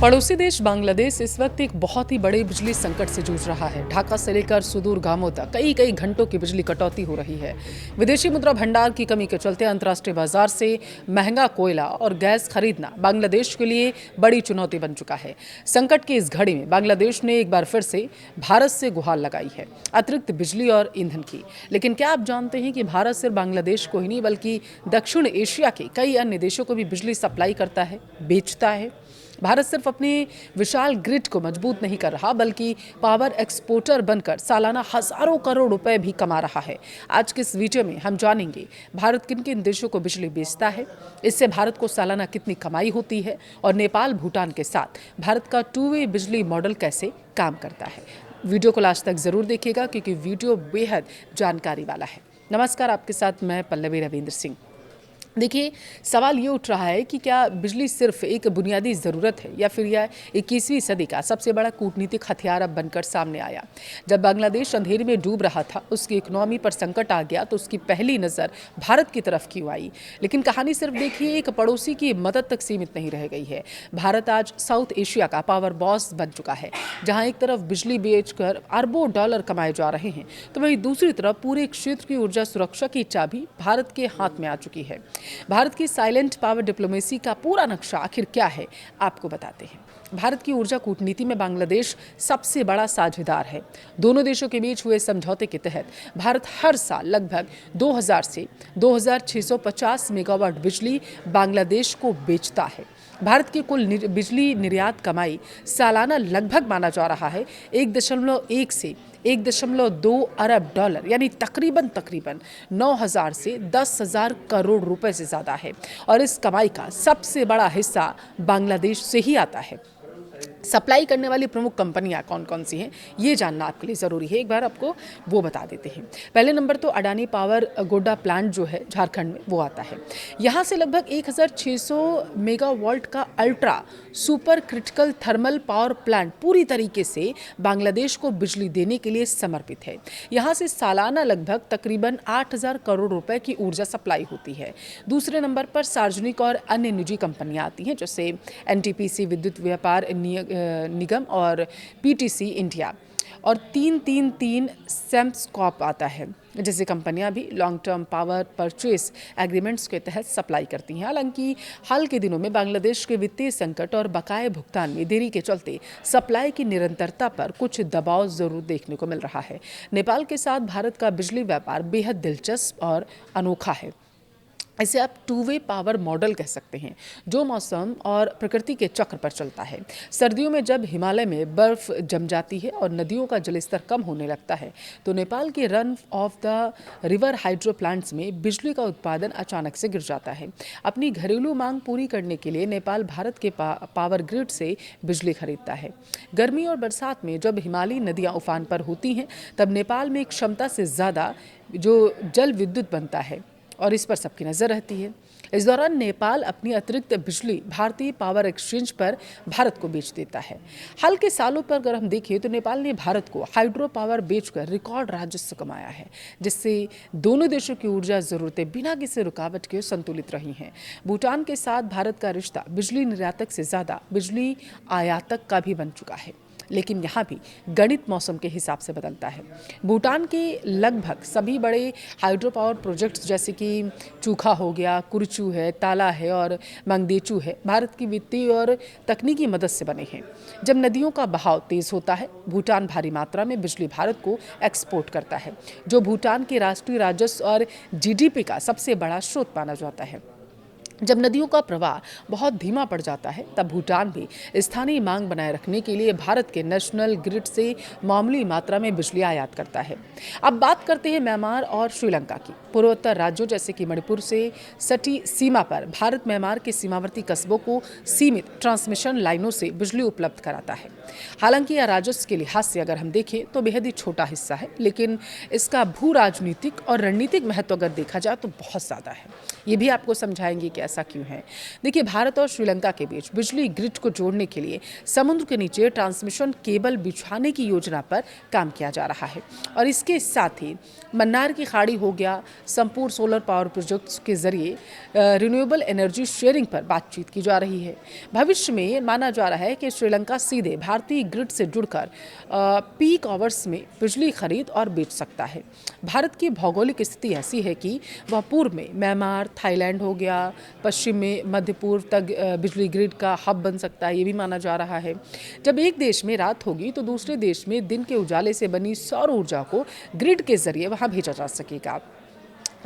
पड़ोसी देश बांग्लादेश इस वक्त एक बहुत ही बड़े बिजली संकट से जूझ रहा है। ढाका से लेकर सुदूर गांवों तक कई घंटों की बिजली कटौती हो रही है। विदेशी मुद्रा भंडार की कमी के चलते अंतर्राष्ट्रीय बाजार से महंगा कोयला और गैस खरीदना बांग्लादेश के लिए बड़ी चुनौती बन चुका है। संकट की इस घड़ी में बांग्लादेश ने एक बार फिर से भारत से गुहार लगाई है अतिरिक्त बिजली और ईंधन की। लेकिन क्या आप जानते हैं कि भारत सिर्फ बांग्लादेश को ही नहीं बल्कि दक्षिण एशिया के कई अन्य देशों को भी बिजली सप्लाई करता है, बेचता है। भारत सिर्फ अपने विशाल ग्रिड को मजबूत नहीं कर रहा बल्कि पावर एक्सपोर्टर बनकर सालाना हजारों करोड़ रुपए भी कमा रहा है। आज के इस वीडियो में हम जानेंगे भारत किन किन देशों को बिजली बेचता है, इससे भारत को सालाना कितनी कमाई होती है और नेपाल भूटान के साथ भारत का टू वे बिजली मॉडल कैसे काम करता है। वीडियो को लास्ट तक जरूर देखिएगा क्योंकि वीडियो बेहद जानकारी वाला है। नमस्कार, आपके साथ मैं पल्लवी रविंद्र सिंह। देखिए, सवाल ये उठ रहा है कि क्या बिजली सिर्फ एक बुनियादी ज़रूरत है या फिर यह 21वीं सदी का सबसे बड़ा कूटनीतिक हथियार अब बनकर सामने आया। जब बांग्लादेश अंधेरे में डूब रहा था, उसकी इकोनॉमी पर संकट आ गया तो उसकी पहली नज़र भारत की तरफ क्यों आई। लेकिन कहानी सिर्फ देखिए एक पड़ोसी की मदद तक सीमित नहीं रह गई है। भारत आज साउथ एशिया का पावर बॉस बन चुका है, जहाँ एक तरफ बिजली बेचकर अरबों डॉलर कमाए जा रहे हैं तो वहीं दूसरी तरफ पूरे क्षेत्र की ऊर्जा सुरक्षा की चाबी भारत के हाथ में आ चुकी है। भारत की साइलेंट पावर डिप्लोमेसी का पूरा नक्शा आखिर क्या है, आपको बताते हैं। भारत की ऊर्जा कूटनीति में बांग्लादेश सबसे बड़ा साझेदार है। दोनों देशों के बीच हुए समझौते के तहत भारत हर साल लगभग 2000 से 2650 मेगावाट बिजली बांग्लादेश को बेचता है। भारत की कुल बिजली निर्यात कमाई सालाना लगभग माना जा रहा है 1.1 से 1.2 अरब डॉलर, यानी तकरीबन 9,000 से 10,000 करोड़ रुपए से ज़्यादा है। और इस कमाई का सबसे बड़ा हिस्सा बांग्लादेश से ही आता है। सप्लाई करने वाली प्रमुख कंपनियां कौन कौन सी हैं, ये जानना आपके लिए ज़रूरी है। एक बार आपको वो बता देते हैं। पहले नंबर तो अडानी पावर गोड्डा प्लांट जो है झारखंड में, वो आता है। यहाँ से लगभग 1600 मेगावाट का ultra super critical thermal power plant पूरी तरीके से बांग्लादेश को बिजली देने के लिए समर्पित है। यहाँ से सालाना लगभग तकरीबन 8,000 करोड़ रुपए की ऊर्जा सप्लाई होती है। दूसरे नंबर पर सार्वजनिक और अन्य निजी कंपनियां आती हैं, जैसे एनटीपीसी विद्युत व्यापार निगम और पीटीसी इंडिया, और 333 सेम्सकॉप आता है। जैसे कंपनियां भी long term power purchase agreements के तहत सप्लाई करती हैं। हालांकि हाल के दिनों में बांग्लादेश के वित्तीय संकट और बकाये भुगतान में देरी के चलते सप्लाई की निरंतरता पर कुछ दबाव जरूर देखने को मिल रहा है। नेपाल के साथ भारत का बिजली व्यापार बेहद दिलचस्प और अनोखा है। इसे आप टू वे पावर मॉडल कह सकते हैं, जो मौसम और प्रकृति के चक्र पर चलता है। सर्दियों में जब हिमालय में बर्फ जम जाती है और नदियों का जलस्तर कम होने लगता है तो नेपाल के run of the river hydro plants में बिजली का उत्पादन अचानक से गिर जाता है। अपनी घरेलू मांग पूरी करने के लिए नेपाल भारत के पावर ग्रिड से बिजली खरीदता है। गर्मी और बरसात में जब हिमालयी नदियाँ उफान पर होती हैं तब नेपाल में क्षमता से ज़्यादा जो जल विद्युत बनता है और इस पर सबकी नज़र रहती है। इस दौरान नेपाल अपनी अतिरिक्त बिजली भारतीय पावर एक्सचेंज पर भारत को बेच देता है। हाल के सालों पर अगर हम देखें तो नेपाल ने भारत को हाइड्रो पावर बेचकर रिकॉर्ड राजस्व कमाया है, जिससे दोनों देशों की ऊर्जा ज़रूरतें बिना किसी रुकावट के संतुलित रही हैं। भूटान के साथ भारत का रिश्ता बिजली निर्यातक से ज़्यादा बिजली आयातक का भी बन चुका है, लेकिन यहाँ भी गणित मौसम के हिसाब से बदलता है। भूटान के लगभग सभी बड़े हाइड्रो पावर प्रोजेक्ट्स जैसे कि चूखा हो गया, कुरचू है, ताला है और मंगदेचू है, भारत की वित्तीय और तकनीकी मदद से बने हैं। जब नदियों का बहाव तेज होता है, भूटान भारी मात्रा में बिजली भारत को एक्सपोर्ट करता है, जो भूटान के राष्ट्रीय राजस्व और जीडीपी का सबसे बड़ा स्रोत माना जाता है। जब नदियों का प्रवाह बहुत धीमा पड़ जाता है तब भूटान भी स्थानीय मांग बनाए रखने के लिए भारत के नेशनल ग्रिड से मामूली मात्रा में बिजली आयात करता है। अब बात करते हैं म्यांमार और श्रीलंका की। पूर्वोत्तर राज्यों जैसे कि मणिपुर से सटी सीमा पर भारत म्यांमार के सीमावर्ती कस्बों को सीमित ट्रांसमिशन लाइनों से बिजली उपलब्ध कराता है। हालांकि यह राजस्व के लिहाज से अगर हम देखें तो बेहद ही छोटा हिस्सा है, लेकिन इसका भू राजनीतिक और रणनीतिक महत्व अगर देखा जाए तो बहुत ज़्यादा है। ये भी आपको समझाएंगे कि ऐसा क्यों है। देखिए, भारत और श्रीलंका के बीच बिजली ग्रिड को जोड़ने के लिए समुद्र के नीचे ट्रांसमिशन केबल बिछाने की योजना पर काम किया जा रहा है और इसके साथ ही मन्नार की खाड़ी हो गया, संपूर्ण सोलर पावर प्रोजेक्ट्स के जरिए रिन्यूएबल एनर्जी शेयरिंग पर बातचीत की जा रही है। भविष्य में माना जा रहा है कि श्रीलंका सीधे भारतीय ग्रिड से जुड़कर पीक आवर्स में बिजली खरीद और बेच सकता है। भारत की भौगोलिक स्थिति ऐसी है कि वह पूर्व में म्यांमार, थाईलैंड हो गया, पश्चिम में मध्य पूर्व तक बिजली ग्रिड का हब बन सकता है, ये भी माना जा रहा है। जब एक देश में रात होगी तो दूसरे देश में दिन के उजाले से बनी सौर ऊर्जा को ग्रिड के जरिए वहां भेजा जा सकेगा।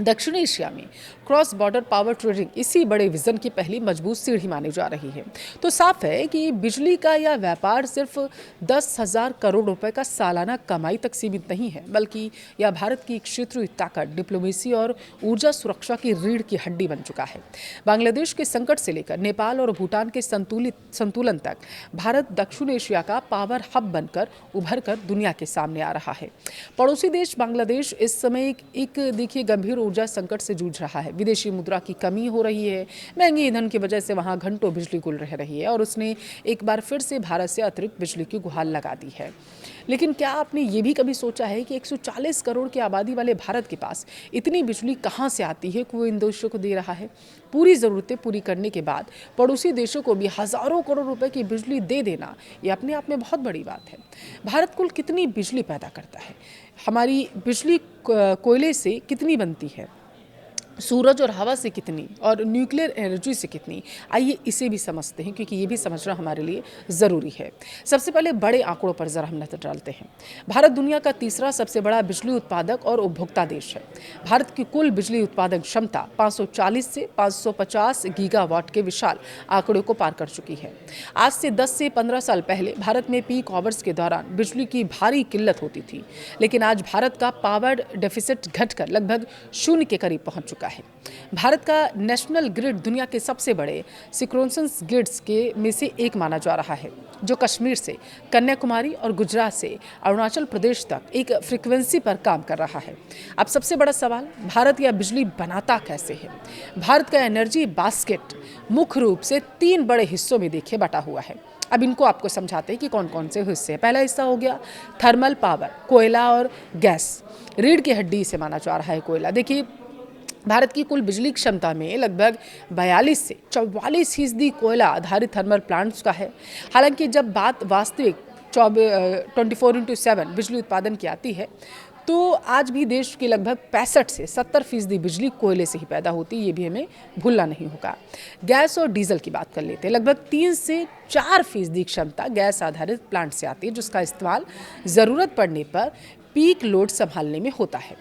दक्षिण एशिया में क्रॉस बॉर्डर पावर ट्रेडिंग इसी बड़े विजन की पहली मजबूत सीढ़ी मानी जा रही है। तो साफ है कि बिजली का यह व्यापार सिर्फ 10,000 करोड़ रुपए का सालाना कमाई तक सीमित नहीं है, बल्कि यह भारत की क्षेत्रीय ताकत, डिप्लोमेसी और ऊर्जा सुरक्षा की रीढ़ की हड्डी बन चुका है। बांग्लादेश के संकट से लेकर नेपाल और भूटान के संतुलन तक भारत दक्षिण एशिया का पावर हब बनकर उभर कर दुनिया के सामने आ रहा है। पड़ोसी देश बांग्लादेश इस समय एक देखिए गंभीर ऊर्जा संकट से जूझ रहा है। विदेशी मुद्रा की कमी हो रही है, महंगी ईंधन की वजह से वहां घंटों बिजली गुल रह रही है और उसने एक बार फिर से भारत से अतिरिक्त बिजली की गुहार लगा दी है। लेकिन क्या आपने ये भी कभी सोचा है कि 140 करोड़ की आबादी वाले भारत के पास इतनी बिजली कहां से आती है कि वो इन देशों को दे रहा है? पूरी ज़रूरतें पूरी करने के बाद पड़ोसी देशों को भी हज़ारों करोड़ रुपए की बिजली दे देना, ये अपने आप में बहुत बड़ी बात है। भारत कुल कितनी बिजली पैदा करता है? हमारी बिजली कोयले से कितनी बनती है, सूरज और हवा से कितनी, और न्यूक्लियर एनर्जी से कितनी? आइए इसे भी समझते हैं, क्योंकि ये भी समझना हमारे लिए ज़रूरी है। सबसे पहले बड़े आंकड़ों पर ज़रा हम नजर डालते हैं। भारत दुनिया का तीसरा सबसे बड़ा बिजली उत्पादक और उपभोक्ता देश है। भारत की कुल बिजली उत्पादन क्षमता 540 से 550 गीगावाट के विशाल आंकड़े को पार कर चुकी है। आज से 10 से 15 साल पहले भारत में पीक आवर्स के दौरान बिजली की भारी किल्लत होती थी, लेकिन आज भारत का पावर डेफिसिट घटकर लगभग शून्य के करीब पहुंच चुका है। भारत का नेशनल ग्रिड दुनिया के सबसे बड़े सिंक्रोनस ग्रिड्स के में से एक माना जा रहा है, जो कश्मीर से कन्याकुमारी और गुजरात से अरुणाचल प्रदेश तक एक फ्रीक्वेंसी पर काम कर रहा है। अब सबसे बड़ा सवाल, भारत यह बिजली बनाता कैसे है? भारत का एनर्जी बास्केट मुख्य रूप से 3 बड़े हिस्सों में देखिए बटा हुआ है। अब इनको आपको समझाते हैं कि कौन कौन से हिस्से हैं। पहला हिस्सा हो गया थर्मल पावर, कोयला और गैस। रीढ़ की हड्डी से माना जा रहा है कोयला। देखिए, भारत की कुल बिजली क्षमता में लगभग 42 से 44% कोयला आधारित थर्मल प्लांट्स का है। हालांकि जब बात वास्तविक 24/7 बिजली उत्पादन की आती है, तो आज भी देश की लगभग 65 से 70% बिजली कोयले से ही पैदा होती है, ये भी हमें भूलना नहीं होगा। गैस और डीजल की बात कर लेते हैं। लगभग 3 से 4% क्षमता गैस आधारित प्लांट से आती है, जिसका इस्तेमाल ज़रूरत पड़ने पर पीक लोड संभालने में होता है।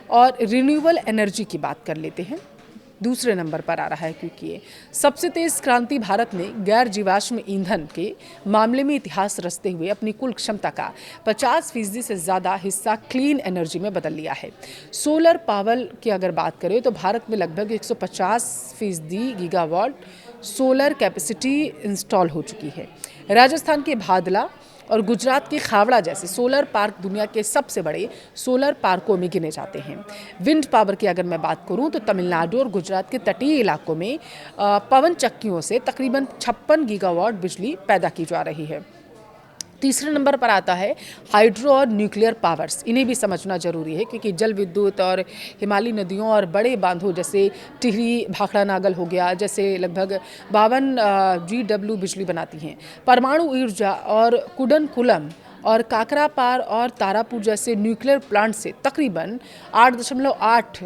और रिन्यूएबल एनर्जी की बात कर लेते हैं, दूसरे नंबर पर आ रहा है, क्योंकि ये सबसे तेज़ क्रांति भारत ने गैर जीवाश्म ईंधन के मामले में इतिहास रचते हुए अपनी कुल क्षमता का 50% से ज़्यादा हिस्सा क्लीन एनर्जी में बदल लिया है। सोलर पावर की अगर बात करें तो भारत में लगभग 150% गीगावाट सोलर कैपेसिटी इंस्टॉल हो चुकी है। राजस्थान के भादला और गुजरात के खावड़ा जैसे सोलर पार्क दुनिया के सबसे बड़े सोलर पार्कों में गिने जाते हैं। विंड पावर की अगर मैं बात करूं तो तमिलनाडु और गुजरात के तटीय इलाकों में पवन चक्कियों से तकरीबन 56 गीगावाट बिजली पैदा की जा रही है। तीसरे नंबर पर आता है हाइड्रो और न्यूक्लियर पावर्स। इन्हें भी समझना जरूरी है, क्योंकि जल विद्युत और हिमालयी नदियों और बड़े बांधों जैसे टिहरी भाखड़ा नागल हो गया, जैसे लगभग 52 GW बिजली बनाती हैं। परमाणु ऊर्जा और कुडनकुलम और काकरापार और तारापुर जैसे न्यूक्लियर प्लांट से तकरीबन 8.8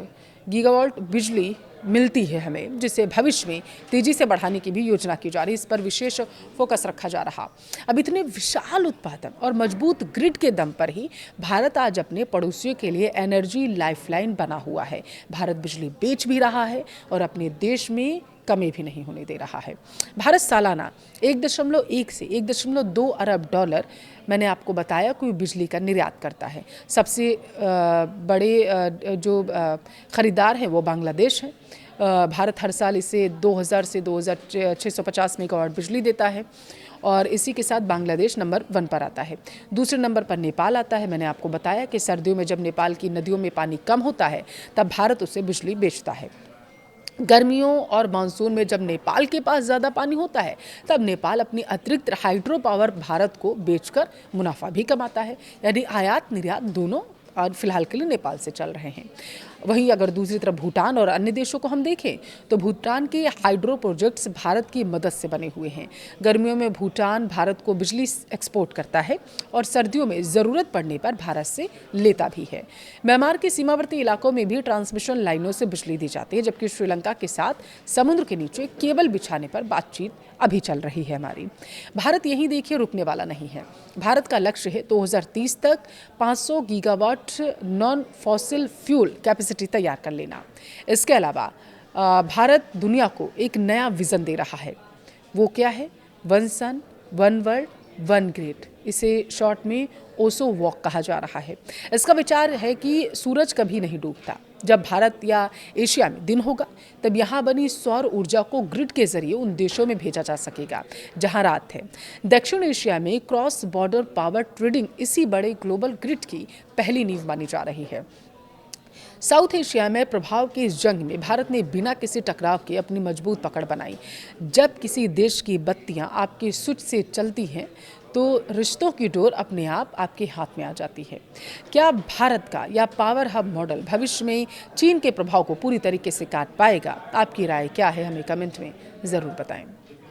गीगावाट बिजली मिलती है हमें, जिसे भविष्य में तेजी से बढ़ाने की भी योजना की जा रही है। इस पर विशेष फोकस रखा जा रहा। अब इतने विशाल उत्पादन और मजबूत ग्रिड के दम पर ही भारत आज अपने पड़ोसियों के लिए एनर्जी लाइफलाइन बना हुआ है। भारत बिजली बेच भी रहा है और अपने देश में कमी भी नहीं होने दे रहा है। भारत सालाना 1.1 से 1.2 अरब डॉलर, मैंने आपको बताया, कोई बिजली का निर्यात करता है। सबसे बड़े जो खरीदार हैं वो बांग्लादेश है। भारत हर साल इसे 2000 से 2650 मेगावाट बिजली देता है और इसी के साथ बांग्लादेश नंबर 1 पर आता है। दूसरे नंबर पर नेपाल आता है। मैंने आपको बताया कि सर्दियों में जब नेपाल की नदियों में पानी कम होता है तब भारत उसे बिजली बेचता है। गर्मियों और मानसून में जब नेपाल के पास ज़्यादा पानी होता है तब नेपाल अपनी अतिरिक्त हाइड्रो पावर भारत को बेचकर मुनाफा भी कमाता है। यानी आयात निर्यात दोनों और फिलहाल के लिए नेपाल से चल रहे हैं। वहीं अगर दूसरी तरफ भूटान और अन्य देशों को हम देखें तो भूटान के हाइड्रो प्रोजेक्ट्स भारत की मदद से बने हुए हैं। गर्मियों में भूटान भारत को बिजली एक्सपोर्ट करता है और सर्दियों में ज़रूरत पड़ने पर भारत से लेता भी है। म्यांमार के सीमावर्ती इलाकों में भी ट्रांसमिशन लाइनों से बिजली दी जाती है, जबकि श्रीलंका के साथ समुद्र के नीचे केबल बिछाने पर बातचीत अभी चल रही है हमारी। भारत यहीं देखिए रुकने वाला नहीं है। भारत का लक्ष्य है 2030 तक 500 gigawatt non fossil fuel capacity तैयार कर लेना। इसके अलावा भारत दुनिया को एक नया विजन दे रहा है। वो क्या है? वन सन, वन वर्ल्ड, वन ग्रिड। इसे शॉर्ट में ओसो वॉक कहा जा रहा है। इसका विचार है कि सूरज कभी नहीं डूबता। जब भारत या एशिया में दिन होगा तब यहाँ बनी सौर ऊर्जा को ग्रिड के जरिए उन देशों में भेजा जा सकेगा जहाँ रात है। दक्षिण एशिया में क्रॉस बॉर्डर पावर ट्रेडिंग इसी बड़े ग्लोबल ग्रिड की पहली नींव मानी जा रही है। साउथ एशिया में प्रभाव की इस जंग में भारत ने बिना किसी टकराव के अपनी मजबूत पकड़ बनाई। जब किसी देश की बत्तियां आपके स्विच से चलती हैं तो रिश्तों की डोर अपने आप आपके हाथ में आ जाती है। क्या भारत का या पावर हब मॉडल भविष्य में चीन के प्रभाव को पूरी तरीके से काट पाएगा? आपकी राय क्या है? हमें कमेंट में ज़रूर बताएं।